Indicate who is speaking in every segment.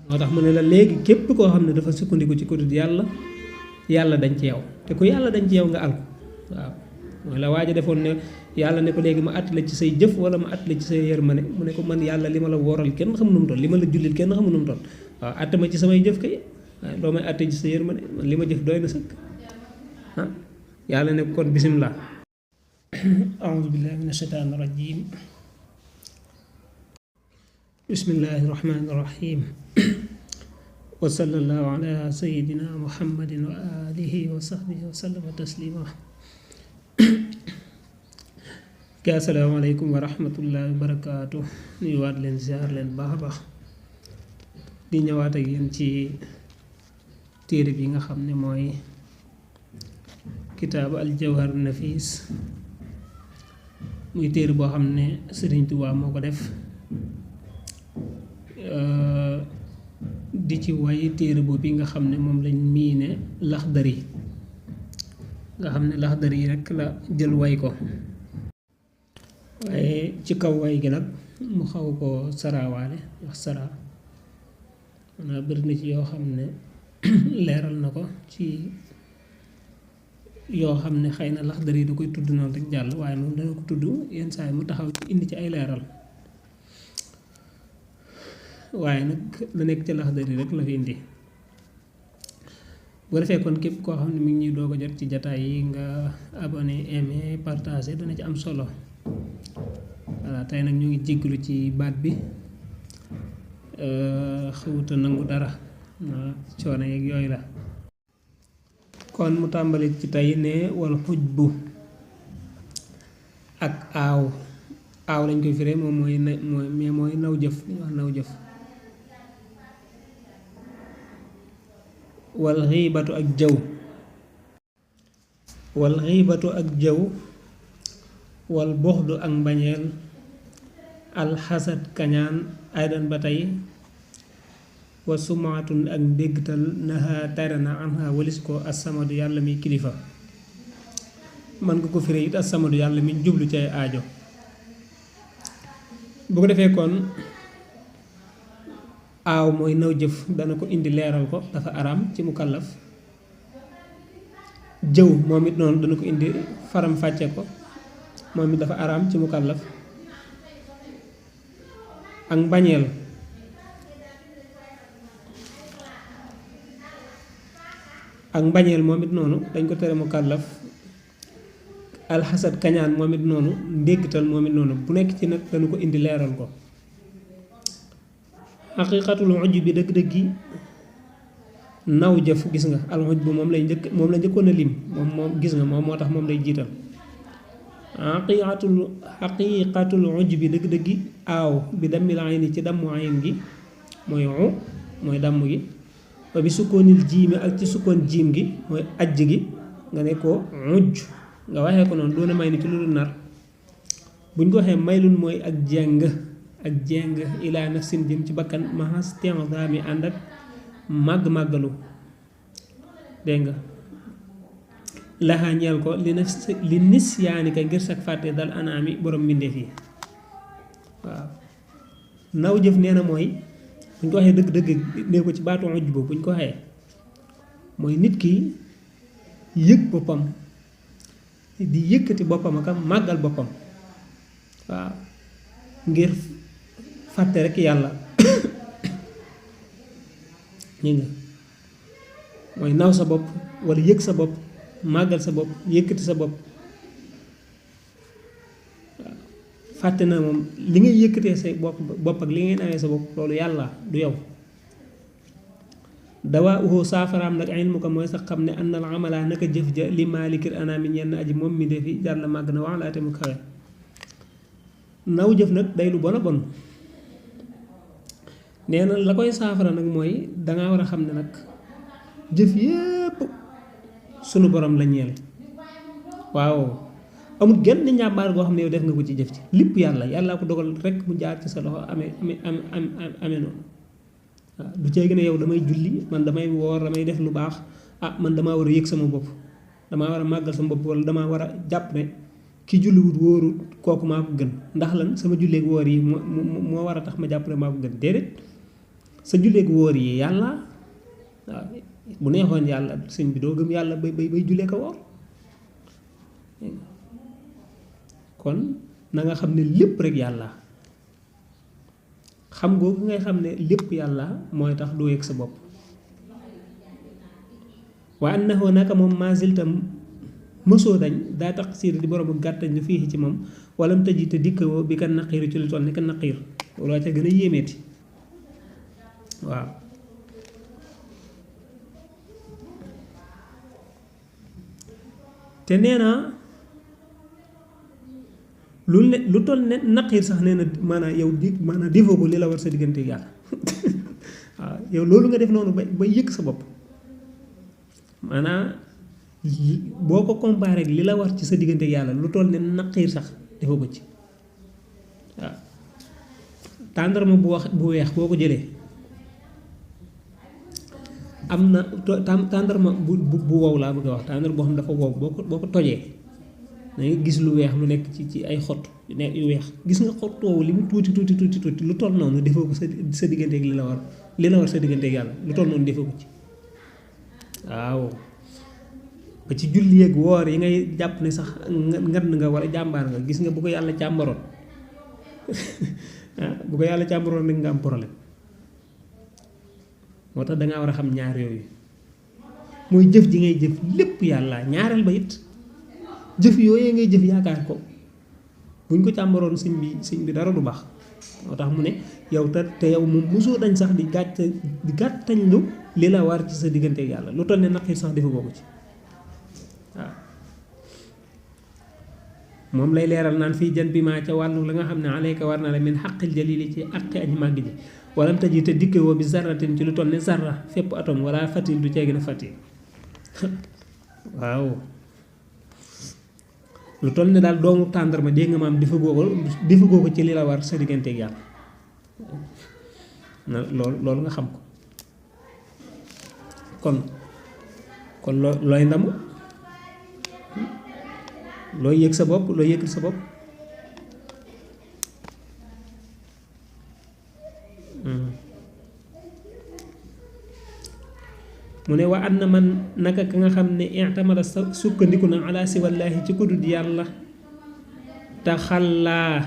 Speaker 1: moo tax mu ne la léegi képp koo xam ne dafa sukkandiku ci ku dul yàlla dañ ci yow te ku yàlla dañ ci yow nga alko waaw mooy la waaja defoon ne yàlla ne ko léegi ma àtt la ci say jëf wala ma àtt la ci say yërmande mu ne ko man yàlla li ma la wooral kenn xam nu mu toll li ma la jullil kenn xam nu mu toll waaw àtt ma ci samay jëf kay waaye doo may àtte ci sa yërmande man li ma jëf doy na sëkk ah yàlla ne kon bisimilah aoudu billahi min ashaitan irajim bismillahi irrahmani irrahim wa sallallahu ala sayidina muhammadin wa alihi wa sahbihi wa sallama taslima ki asalaamaaleykum wa rahmatullahi wa barakaatu nuyu waat leen ziar leen baax a baax di ñëwaat ak yéen ci téere bi nga xam ne mooy kitaabu al jawhar nafis muy téere boo xam ne Sëriñ Tuubaa moo ko def di ci way téere boobu nga xam ne moom lañ miine Laxdari nga xam ne Laxdari rekk la jël way ko waaye ci kaw way gi nag mu xaw ko saraawaale wax saraa maanaam bëri na ci yoo xam ne leeral na ko ci yoo xam ne xëy na Laxdari da koy tudd noonu rek jàll waaye moom dana ko tudd yenn saa yi mu taxaw ci indi ci ay leeral waaye nag la nekk ci Laxdari rek la fi indi bu defee kon képp koo xam ne mi ngi ñuy doog a jot ci jataay yi nga abonné aimé partagé dana ci am solo voilà tey nag ñu ngi jéggalu ci baat bi xawuta nangu dara coono yeeg yooyu la kon mu tàmbali ci tey ne wal xuj bu ak aaw lañ koy firee moom mooy naw jëf li ñuy wax naw jëf wal xiibatu ak jëw wal buxdu ak mbañeel alxasad kañaan aydan ba tey wa sumaatun ak ndéggtal naha tere na anha walis ko assamadu yàlla mi kilifa man nga ko firé it assamadu yàlla mi jublu ci ay aajo bu ko defee kon aaw mooy naw jëf dana ko indi leeral ko dafa araam ci mukallaf jëw moom it noonu dana ko indi faram fàcce ko moom it dafa araam ci mukallaf ak mbañeel moom it noonu dañ ko tere mukallaf alxasad kañaan moom it noonu ndéggtal moom it noonu bu nekk ci nag dana ko indi leeral ko xaqiiqatul ujj bi dëgg-dëggi naw jëf gis nga al ujj bu moom la njëkkoon a lim moom gis nga moom moo tax moom lay jiital xaqiiqatul ujj bi dëgg-dëggi aaw bi dammil ayni ci dammu ayn gi mooy mooy damm gi wa bi sukkoonil jiimi ak ci sukkoon jiim gi mooy ajj gi nga ne ko ujj nga waxee ko noonu doona may ni ci lu dul nar buñ ko waxee maylun mooy ak jeng ilaa nafsin jëm ci bakkan mahas tiendaami ànd ak màgg-màggalu dégg nga laxaa ñeel ko li nis yaani ka ngir sag fàtte dal anaami borom mbindeef yi waaw naw jëf nee na mooy buñ ko waxee dëgg-dëgg nee ko ci baatu ujj boobu buñ ko waxee mooy nit ki yëg boppam di yëkkati boppam ak màggal boppam waaw ngir fàtte rek yàlla ñu nga mooy naw sa bopp walla yëg sa bopp màggal sa bopp yëkkati sa bopp waaw fàtte na moom li ngay yëkkatee sa bopp ak li ngay nawee sa bopp loolu yàlla du yow dawaa uxoo saafaraam nag ilmu ko mooy sax xam ne an al amala naka jëf ja li maalikil anaami ñenn aji moom mi defi jar la màgg na wax laate mu kawe naw jëf nag day lu bon a bon nee na la koy saafara nag mooy dangaa war a xam ne nag jëf yépp sunu borom la ñeel waaw amul genn njàmbaar goo xam ne yow def nga ko ci jëf ci lépp yàlla ko dogal rek mu jaar ci sa loxo amee noonu waaw du cee gën a yow damay julli man damay woor damay def lu baax man damaa war a yëg sama bopp damaa war a màggal sama bopp wala damaa war a jàpp ne ki julliwut wóorut kooku maa ko gën ndax lan sama julleek woor yi moo war a tax ma jàpp ne maa ko gën déedéet sa julleeg wóor yi yàlla waaw bu neexoon yàlla sëñ bi doo gëm yàlla bay jullee ko woor kon na nga xam ne lépp rek yàlla xam googu ngay xam ne lépp yàlla mooy tax doo yëg sa bopp wa annahu naka moom maasiltam mësoo dañ daa tax siir di borom gàttañ lu fii ci moom walam tëji te dikkawoo bi ka naqiiru ci lu toll ni ka naqiir looloo ca gën a yéemeeti waaw te nee na lu toll ne naqiir sax nee na maanaam yow maanaam defoo ko li la war sa diggante yàlla waaw yow loolu nga def noonu ba yëg sa bopp maanaam boo ko comparé ak li la war ci sa diggante yàlla lu toll ne naqiir sax defoo ko ci waaw tàndarma bu weex boo ko jëlee am na tàndarma bu wow laa bëgg a wax tàndarma boo xam dafa wow boo ko tojee da ngay gis lu weex lu nekk ci ay xott yu weex gis nga xott woowu li mu tuuti lu toll noonu defoo ko sa diggante ak li la war sa diggante ak yàlla lu toll noonu defoo ko ci waaw ba ci julli ak woor yi ngay jàpp ne sax ngan nga wala jàmbaar nga gis nga bu ko yàlla càmbaroon bu ko yàlla càmbaroon rek nga am problème moo tax dangaa war a xam ñaar yooyu mooy jëf ji ngay jëf lépp yàlla ñaareel ba it jëf yooyee ngay jëf yaakaar ko buñ ko càmbaroon sëñ bi dara du baax moo tax mu ne yow te yow moom mosoo dañ sax di gàttañ lu li la war ci sa diggante ak yàlla lu toll ne naqiir sax defu ko ci waaw moom lay leeral naan fii jan bi maa ca wàllu la nga xam ne alayka war na la min xaqil jalili ci aqi aji màgg ji walam taji te dikke woo bi zarratin ci lu toll ne zarra fépp atom wala fatil du ceegi na fatil waaw lu toll ne daal doomu tàndarma dégg nga maam defagoo ko ci li la war sa diggante ak yàlla loolu nga xam ko kon looy ndamu looy yëg sa bopp looy yëgal sa bopp mu ne wa an na man naka ka nga xam ne i'tamada sukkandiku na ala siwallaahi ci kudut yàlla te xallaa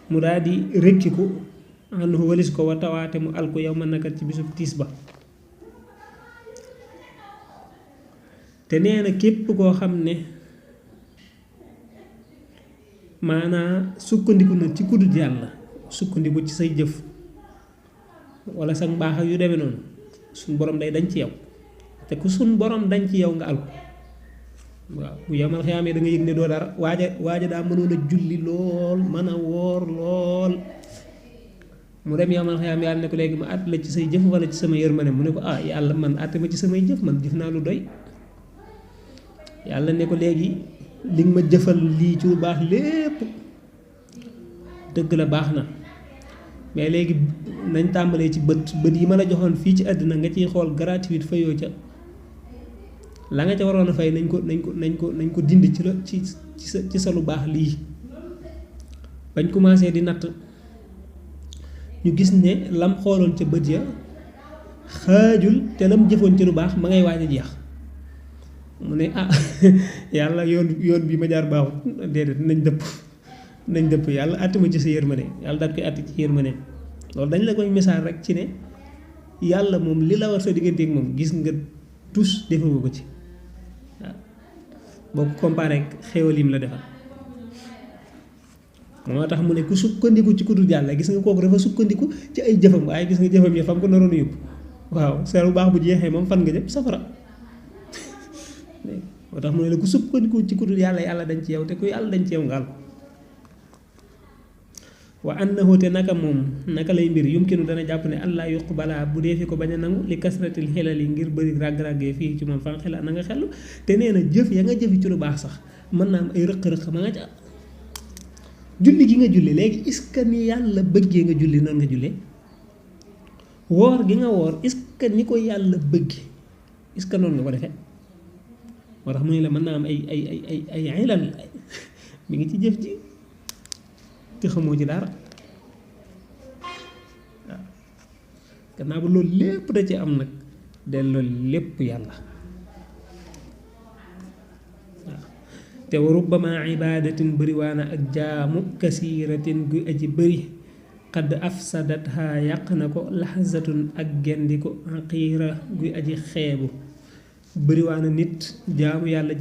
Speaker 1: mu daal di rëkkiku anhu walis ko wa tawaate mu alku yow ma naka ci bisub tiis ba te nee na képp koo xam ne maanaa sukkandiku na ci kudut yàlla sukkandiku ci say jëf wala sa mbaax ak yu demee noonu suñ borom day dañ ci yow te ku suñ borom dañ ci yow nga alku waaw bu yamal xiyaamee da nga yëg ne doo dara waaja daa mënoon a julli lool mën a woor lool mu dem yamal xiyaam yàlla ne ko léegi ma àtt la ci say jëf wala ci sama yërmande mu ne ko yàlla man àtte ma ci samay jëf man jëf naa lu doy yàlla ne ko léegi li nga ma jëfal lii ci lu baax lépp dëgg la baax na mais léegi nañ tàmbalee ci bët yi ma la joxoon fii ci àddina nga ciy xool gratuite fayoo ca la nga ca waroon a fay nañ ko dindi ci sa lu baax lii bañ commencé di natt ñu gis ne lam xooloon ca bët ya xaajul te lam jëfoon ci lu baax ma ngay waaj a jeex mu ne yàlla yoon bi ma jaar baaxut déedéet nañ dëpp yàlla àtte ma ci sa yërmande yàlla daal koy àtte ci yërmande loolu dañ la koy misaal rek ci ne yàlla moom li la war sa diggante ak moom gis nga tus defoo ko ci waaw boo ko comparé ak xéewal yim la defal moo tax mu ne ku sukkandiku ci ku dul yàlla gis nga kooku dafa sukkandiku ci ay jëfam waaye gis nga jëfam ya fam ko naroon a yóbbu waaw sa lu baax bu jeexee moom fan nga jëm safara moo tax mu ne la ku sukkandiku ci ku dul yàlla dañ ci yow te ku yàlla dañ ci yow nga àll wa annahu te naka moom naka lay mbir yumkinu dana jàpp ne allah yuqbala bu dee fi ko bañ a nangu li kasratil xelal yi ngir bëri ràgg-ràggee fii ci moom fan xelal na nga xellu te nee na jëf ya nga jëfi ci lu baax sax mën naa am ay rëq-rëq ma nga ca julli gi nga julli léegi est-ce que ni yàlla bëggee nga julli noonu nga jullee woor gi nga woor est-ce que ni ko yàlla bëggee est-ce que noonu nga ko defee moo tax mu ne la mën naa am ay xelal mi ngi ci jëf ji te xamoo ci dara waaw gannaaw ba loolu lépp da ci am nag delloo lépp yàlla waaw te wa rubbama ibaadatin bëriwaana ak jaamu kasiiratin guy aji bëri xadd afsadatha yàq na ko laxzatun ak gendi ko aqiira guy aji xeebu bëriwaana nit jaamu yàlla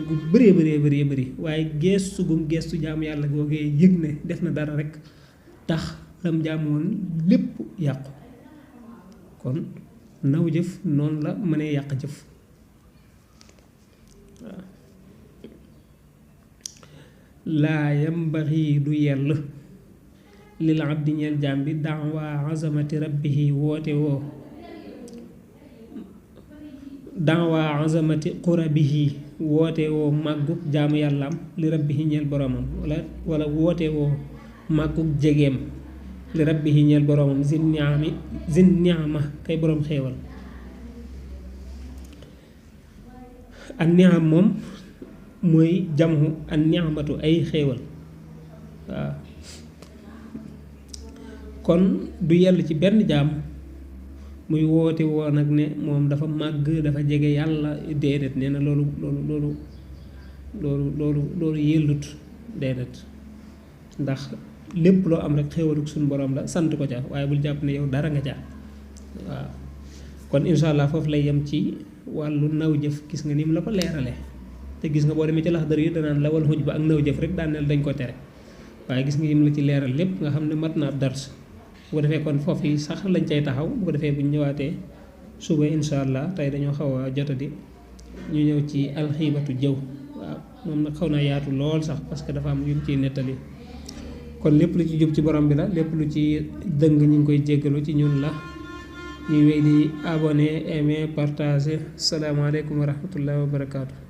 Speaker 1: gu bëree bëri waaye geestu gum geestu jaamu yàlla googee yëg ne def na dara rek tax lam jaamu woon lépp yàqu kon naw jëf noonu la mënee yàq jëf waaw laa yambaxi du yell lil abdi ñeel jaam bi daawa azamati rabbihi woote woo daawa azamati qurabihi woote woo màggug jaamu yàllaam li rabbihi ñeel boromam wala woote woo màggug jegeem li rabbihi ñeel boromam zin niama kay borom xéewal an niam moom mooy jamhu an niamatu ay xéewal waaw kon du yell ci benn jaam muy woote woo nag ne moom dafa màgg dafa jege yàlla déedéet nee na loolu yellut déedéet ndax lépp loo am rek xéewaluk suñu borom la sant ko ca waaye bul jàpp ne yow dara nga ca waaw kon incha allah foofu lay yem ci wàllu naw jëf gis nga ni mu la ko leerale te gis nga boo demee ci Laxdari yi danaan lawal xuj ba ak naw jëf rek daan ne dañ ko tere waaye gis nga yim la ci leeral lépp nga xam ne mat na ab dars bu ko defee kon foofu yi sax lañ cay taxaw bu ko defee bu ñu ñëwaatee suba incha allah tey dañoo xaw a jotadi ñu ñëw ci alxiibatu jëw waaw moom nag xaw naa yaatu lool sax parce que dafa am yu ñu ciy nettali kon lépp lu ci jub ci borom bi la lépp lu ci dëng ñu ngi koy jéggalu ci ñun la ñuy wéy di abonné aimer partager salaamaaleykum wa rahmatullahi wa barakaatu.